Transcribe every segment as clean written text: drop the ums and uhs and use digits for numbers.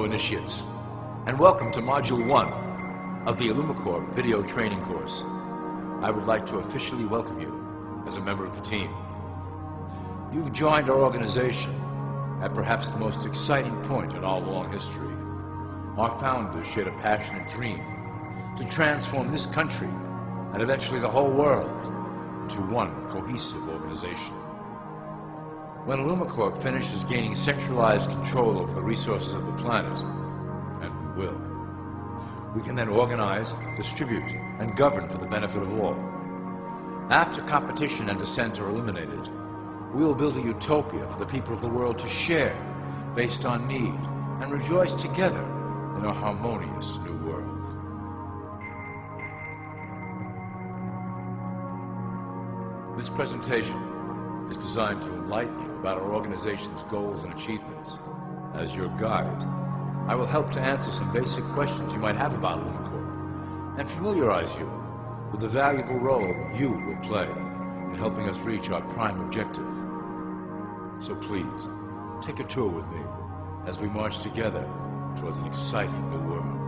initiates, and welcome to Module 1 of the DajjalCorp video training course. I would like to officially welcome you as a member of the team. You've joined our organization at perhaps the most exciting point in our long history. Our founders shared a passionate dream to transform this country and eventually the whole world into one cohesive organization. When DajjalCorp finishes gaining centralized control over the resources of the planet, and we will, we can then organize, distribute, and govern for the benefit of all. After competition and dissent are eliminated, we will build a utopia for the people of the world to share based on need and rejoice together in a harmonious new world. This presentation is designed to enlighten you about our organization's goals and achievements. As your guide, I will help to answer some basic questions you might have about DajjalCorp and familiarize you with the valuable role you will play in helping us reach our prime objective. So please, take a tour with me as we march together towards an exciting new world.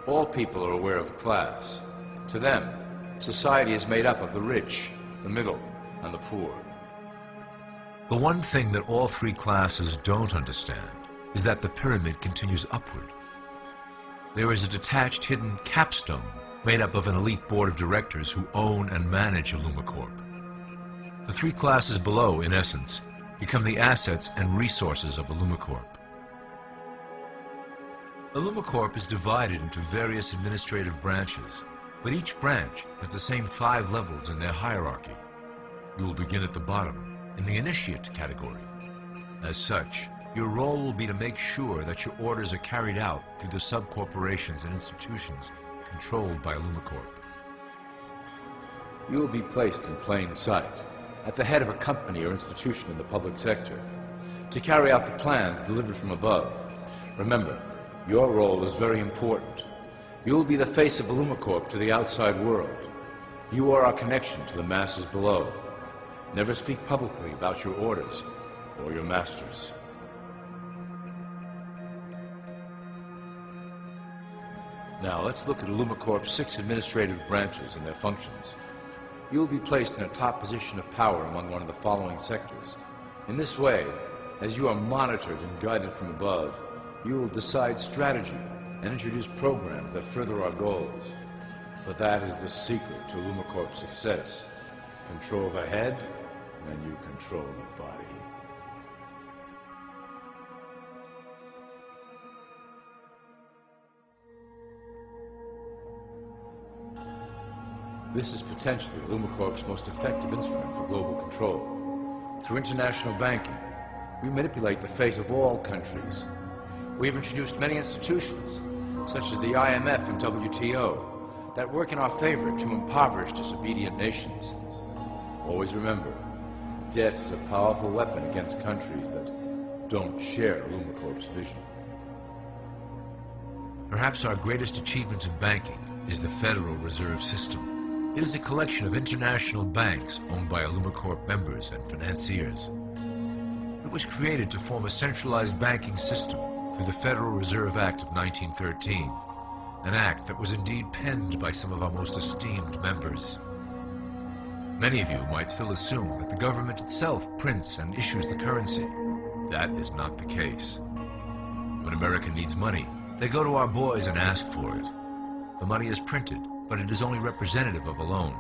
All people are aware of class. To them, society is made up of the rich, the middle, and the poor. The one thing that all three classes don't understand is that the pyramid continues upward. There is a detached hidden capstone made up of an elite board of directors who own and manage DajjalCorp. The three classes below, in essence, become the assets and resources of DajjalCorp. DajjalCorp is divided into various administrative branches, but each branch has the same 5 levels in their hierarchy. You will begin at the bottom, in the initiate category. As such, your role will be to make sure that your orders are carried out through the sub-corporations and institutions controlled by DajjalCorp. You will be placed in plain sight, at the head of a company or institution in the public sector, to carry out the plans delivered from above. Remember, your role is very important. You will be the face of DajjalCorp to the outside world. You are our connection to the masses below. Never speak publicly about your orders or your masters. Now let's look at DajjalCorp's 6 administrative branches and their functions. You will be placed in a top position of power among one of the following sectors. In this way, as you are monitored and guided from above, you will decide strategy and introduce programs that further our goals. But that is the secret to DajjalCorp's success. Control the head, and you control the body. This is potentially DajjalCorp's most effective instrument for global control. Through international banking, we manipulate the fate of all countries. We have introduced many institutions, such as the IMF and WTO, that work in our favor to impoverish disobedient nations. Always remember, debt is a powerful weapon against countries that don't share DajjalCorp's vision. Perhaps our greatest achievement in banking is the Federal Reserve System. It is a collection of international banks owned by DajjalCorp members and financiers. It was created to form a centralized banking system through the Federal Reserve Act of 1913. an act that was indeed penned by some of our most esteemed members. Many of you might still assume that the government itself prints and issues the currency. That is not the case. When America needs money, they go to our boys and ask for it. The money is printed, but it is only representative of a loan.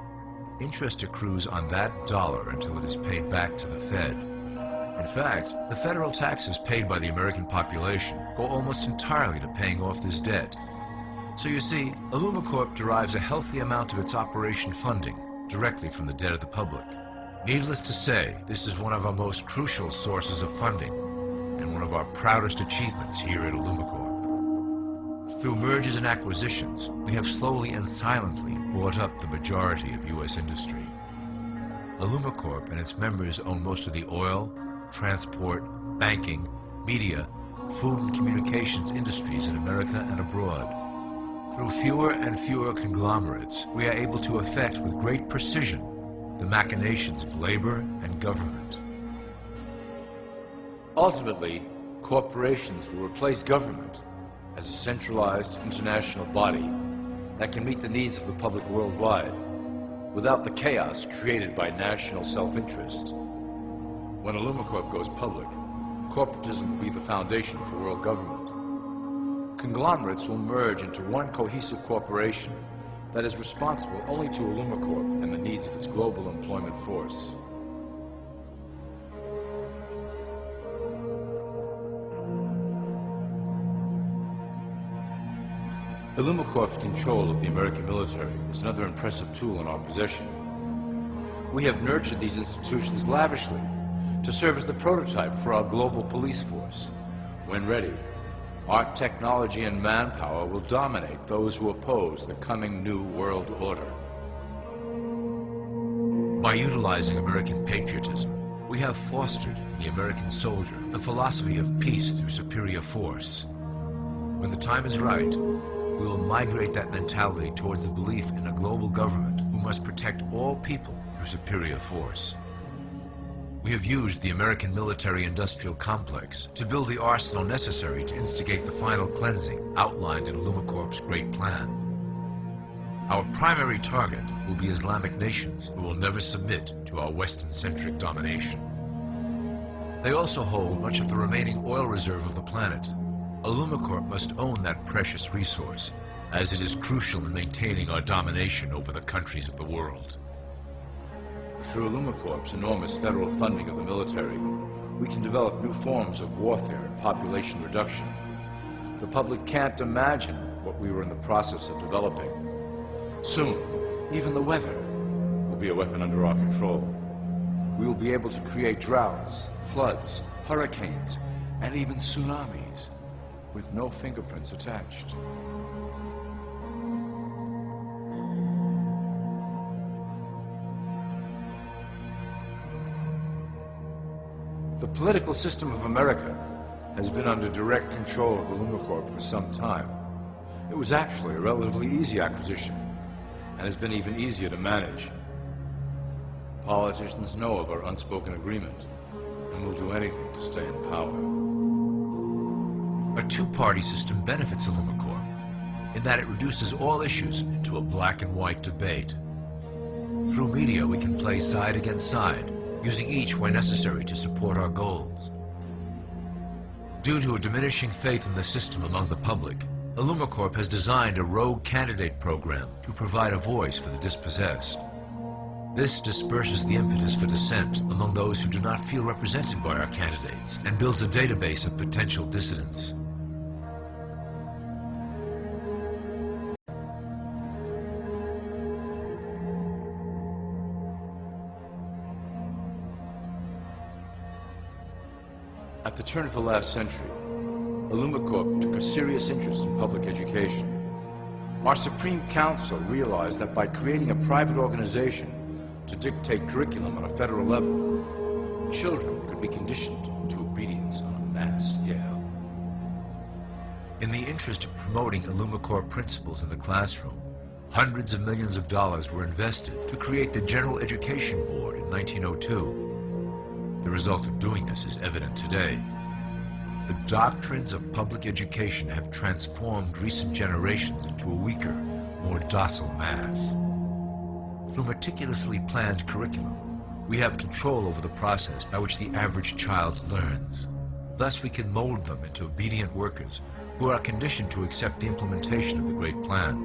Interest accrues on that dollar until it is paid back to the Fed. In fact, the federal taxes paid by the American population go almost entirely to paying off this debt. So you see, AlumaCorp derives a healthy amount of its operation funding directly from the debt of the public. Needless to say, this is one of our most crucial sources of funding and one of our proudest achievements here at AlumaCorp. Through mergers and acquisitions, we have slowly and silently bought up the majority of U.S. industry. AlumaCorp and its members own most of the oil, transport, banking, media, food and communications industries in America and abroad. Through fewer and fewer conglomerates, we are able to effect with great precision the machinations of labor and government. Ultimately, corporations will replace government as a centralized international body that can meet the needs of the public worldwide without the chaos created by national self-interest. When AlumaCorp goes public, corporatism will be the foundation for world government. Conglomerates will merge into one cohesive corporation that is responsible only to AlumaCorp and the needs of its global employment force. AlumaCorp's control of the American military is another impressive tool in our possession. We have nurtured these institutions lavishly to serve as the prototype for our global police force. When ready, our technology and manpower will dominate those who oppose the coming new world order. By utilizing American patriotism, we have fostered in the American soldier the philosophy of peace through superior force. When the time is right, we will migrate that mentality towards the belief in a global government who must protect all people through superior force. We have used the American military-industrial complex to build the arsenal necessary to instigate the final cleansing outlined in AlumaCorp's great plan. Our primary target will be Islamic nations who will never submit to our Western-centric domination. They also hold much of the remaining oil reserve of the planet. AlumaCorp must own that precious resource, as it is crucial in maintaining our domination over the countries of the world. Through AlumaCorp's enormous federal funding of the military, we can develop new forms of warfare and population reduction. The public can't imagine what we were in the process of developing. Soon, even the weather will be a weapon under our control. We will be able to create droughts, floods, hurricanes, and even tsunamis with no fingerprints attached. The political system of America has been under direct control of AlumaCorp for some time. It was actually a relatively easy acquisition and has been even easier to manage. Politicians know of our unspoken agreement and will do anything to stay in power. A two-party system benefits AlumaCorp in that it reduces all issues into a black and white debate. Through media, we can play side against side, using each where necessary to support our goals. Due to a diminishing faith in the system among the public, AlumaCorp has designed a rogue candidate program to provide a voice for the dispossessed. This disperses the impetus for dissent among those who do not feel represented by our candidates and builds a database of potential dissidents. At the turn of the last century, AlumaCorp took a serious interest in public education. Our Supreme Council realized that by creating a private organization to dictate curriculum on a federal level, children could be conditioned to obedience on a mass scale. In the interest of promoting AlumaCorp principles in the classroom, hundreds of millions of dollars were invested to create the General Education Board in 1902. The result of doing this is evident today. The doctrines of public education have transformed recent generations into a weaker, more docile mass. Through meticulously planned curriculum, we have control over the process by which the average child learns. Thus, we can mold them into obedient workers who are conditioned to accept the implementation of the Great Plan.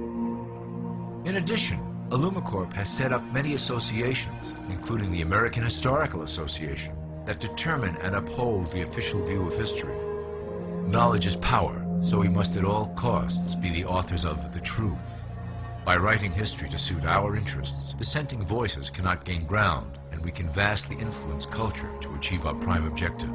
In addition, IllumiCorp has set up many associations, including the American Historical Association, that determine and uphold the official view of history. Knowledge is power, so we must at all costs be the authors of the truth. By writing history to suit our interests, dissenting voices cannot gain ground, and we can vastly influence culture to achieve our prime objective.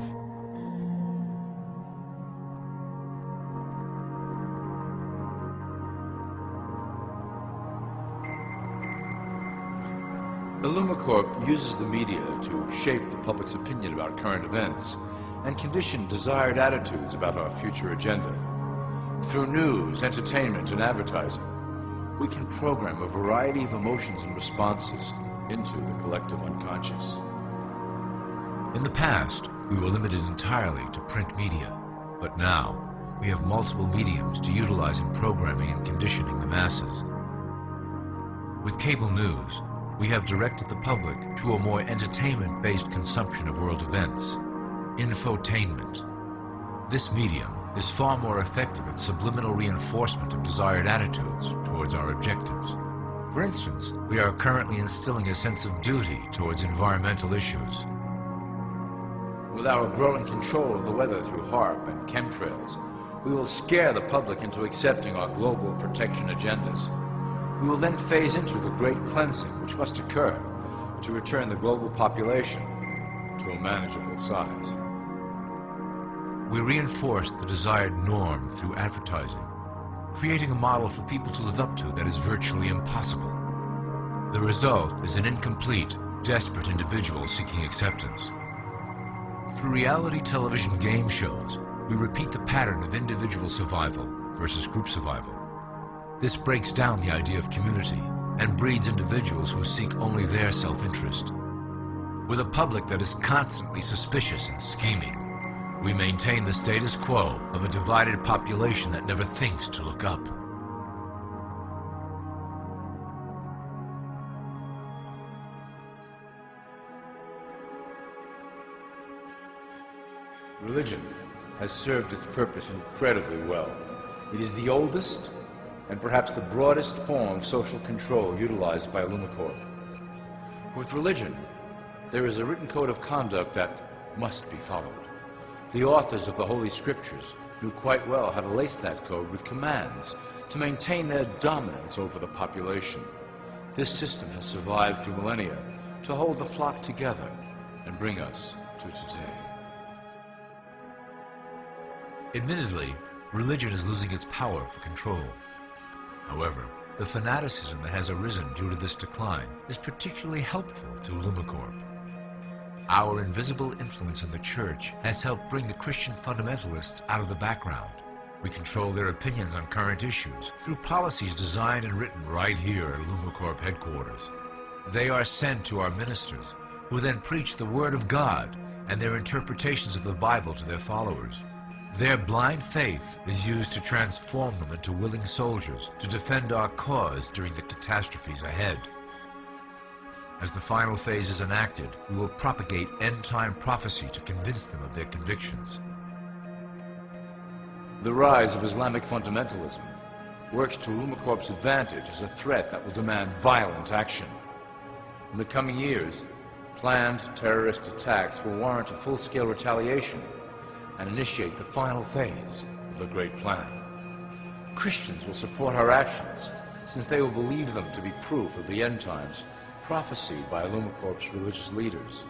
IllumiCorp uses the media to shape the public's opinion about current events and condition desired attitudes about our future agenda. Through news, entertainment, and advertising, we can program a variety of emotions and responses into the collective unconscious. In the past, we were limited entirely to print media, but now we have multiple mediums to utilize in programming and conditioning the masses. With cable news, we have directed the public to a more entertainment-based consumption of world events, infotainment. This medium is far more effective at subliminal reinforcement of desired attitudes towards our objectives. For instance, we are currently instilling a sense of duty towards environmental issues. With our growing control of the weather through HAARP and chemtrails, we will scare the public into accepting our global protection agendas. We will then phase into the great cleansing which must occur to return the global population to a manageable size. We reinforce the desired norm through advertising, creating a model for people to live up to that is virtually impossible. The result is an incomplete, desperate individual seeking acceptance. Through reality television game shows, we repeat the pattern of individual survival versus group survival. This breaks down the idea of community and breeds individuals who seek only their self-interest. With a public that is constantly suspicious and scheming, we maintain the status quo of a divided population that never thinks to look up. Religion has served its purpose incredibly well. It is the oldest and perhaps the broadest form of social control utilized by IllumiCorp. With religion, there is a written code of conduct that must be followed. The authors of the Holy Scriptures knew quite well how to lace that code with commands to maintain their dominance over the population. This system has survived through millennia to hold the flock together and bring us to today. Admittedly, religion is losing its power for control. However, the fanaticism that has arisen due to this decline is particularly helpful to IllumiCorp. Our invisible influence in the Church has helped bring the Christian fundamentalists out of the background. We control their opinions on current issues through policies designed and written right here at IllumiCorp headquarters. They are sent to our ministers, who then preach the Word of God and their interpretations of the Bible to their followers. Their blind faith is used to transform them into willing soldiers to defend our cause during the catastrophes ahead. As the final phase is enacted, we will propagate end-time prophecy to convince them of their convictions. The rise of Islamic fundamentalism works to IllumiCorp's advantage as a threat that will demand violent action. In the coming years, planned terrorist attacks will warrant a full-scale retaliation and initiate the final phase of the Great Plan. Christians will support our actions, since they will believe them to be proof of the end times prophesied by IllumiCorp's religious leaders.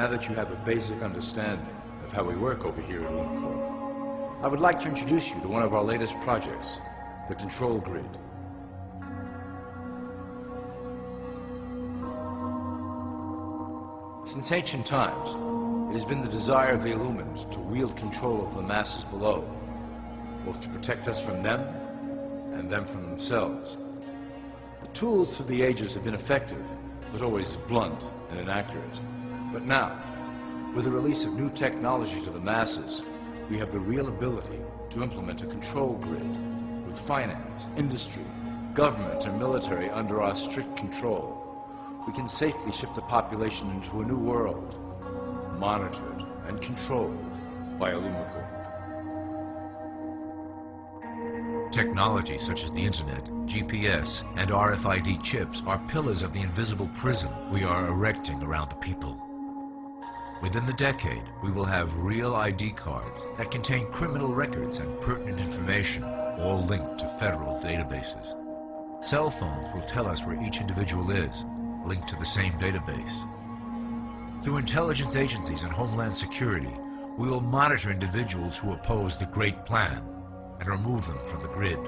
now that you have a basic understanding of how we work over here at DajjalCorp, I would like to introduce you to one of our latest projects, the control grid. Since ancient times, it has been the desire of the Illumins to wield control of the masses below, both to protect us from them and them from themselves. The tools through the ages have been effective, but always blunt and inaccurate. But now, with the release of new technology to the masses, we have the real ability to implement a control grid with finance, industry, government, and military under our strict control. We can safely ship the population into a new world, monitored and controlled by DajjalCorp. Technology such as the Internet, GPS, and RFID chips are pillars of the invisible prison we are erecting around the people. Within the decade, we will have real ID cards that contain criminal records and pertinent information, all linked to federal databases. Cell phones will tell us where each individual is, linked to the same database. Through intelligence agencies and Homeland Security, we will monitor individuals who oppose the Great Plan and remove them from the grid.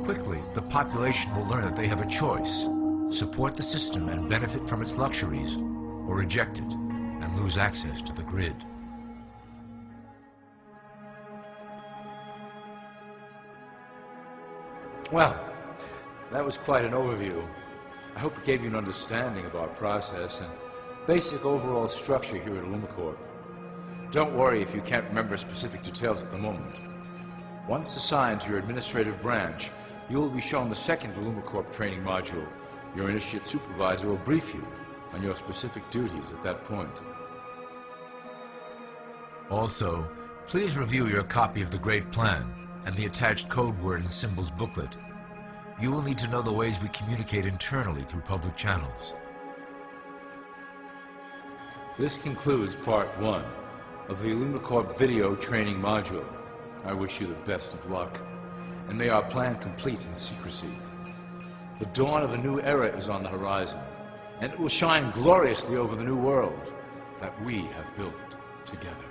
Quickly, the population will learn that they have a choice: support the system and benefit from its luxuries, or reject it and lose access to the grid. Well, that was quite an overview. I hope it gave you an understanding of our process and basic overall structure here at DajjalCorp. Don't worry if you can't remember specific details at the moment. Once assigned to your administrative branch, you will be shown the second DajjalCorp training module. Your initiate supervisor will brief you on your specific duties at that point. Also, please review your copy of the Great Plan and the attached code word and symbols booklet. You will need to know the ways we communicate internally through public channels. This concludes part 1 of the DajjalCorp video training module. I wish you the best of luck, and may our plan complete in secrecy. The dawn of a new era is on the horizon, and it will shine gloriously over the new world that we have built together.